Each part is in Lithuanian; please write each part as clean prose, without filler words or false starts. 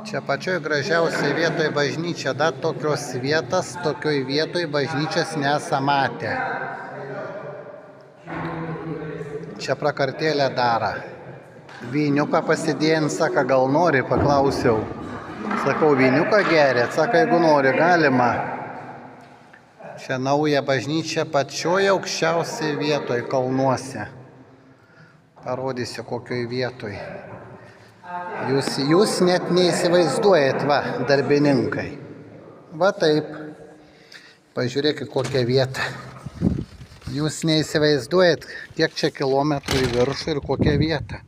Čia pačioj gražiausiai vietoj bažnyčia, dar tokios vietos, tokioj vietoj bažnyčios nesam matę. Čia prakartėlę daro. Vyniuką pasidėjant, sako, gal nori, paklausiau. Sakau, vyniuką gerėt, sako, jeigu nori, galima. Čia nauja bažnyčia pačioj aukščiausiai vietoj kalnuose. Parodysiu, kokioj vietoj. Jūs net neįsivaizduojat, va, darbininkai. Va taip. Pažiūrėkit, kokią vietą. Jūs neįsivaizduojat, kiek čia kilometrų į viršų ir kokią vietą.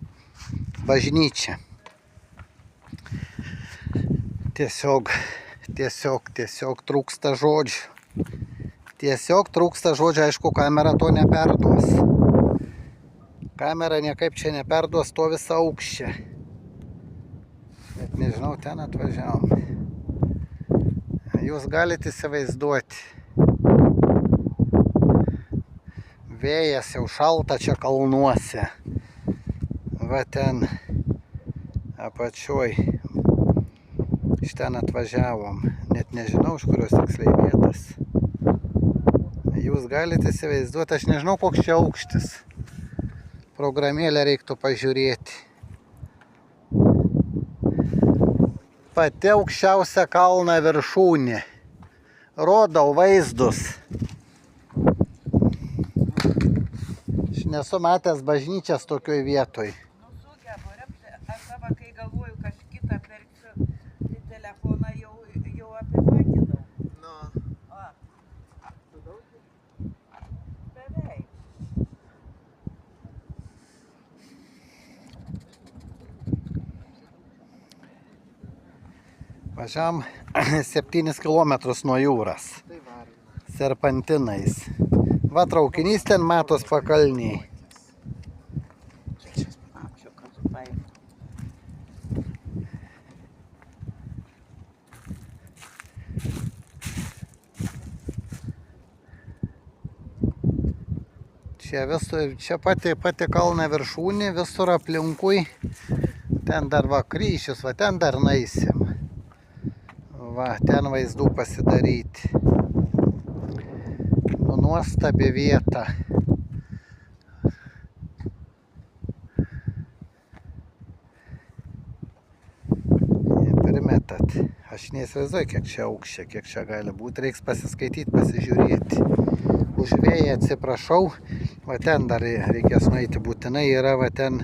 Bažnyčia. Tiesiog trūksta žodžių. Tiesiog trūksta žodžių, aišku, kamera to neperduos. Kamera niekaip čia neperduos to visą aukščią. Bet nežinau, ten atvažiavom. Jūs galite įsivaizduoti. Vėjas jau šalta čia kalnuose. Va ten apačioj. Iš ten atvažiavom. Net nežinau, iš kurios tiksliai vietos. Jūs galite įsivaizduoti, aš nežinau, koks čia aukštis. Programėlę reiktų pažiūrėti. Pati aukščiausia kalno viršūnė. Rodau vaizdus. Aš nesu matęs bažnyčias tokioj vietoj. Aš dabar, kai galvoju, kažkitą perksiu, tai telefoną jau apimakinau. Beveik. Važiavam 7 kilometrus nuo jūros. Serpantinais. Va, traukinys ten matos pakalniai. Čia pati kalno viršūnė, visur aplinkui. Ten dar va kryžius, va ten dar naisim. Va, ten vaizdų pasidaryti. Nu, nuostabi vieta. Primetat. Aš neįsivaizduoju, kiek čia aukščia, kiek čia gali būti. Reiks pasiskaityti, pasižiūrėti. Už vėją atsiprašau. Va ten dar reikės nueiti būtinai. Yra va ten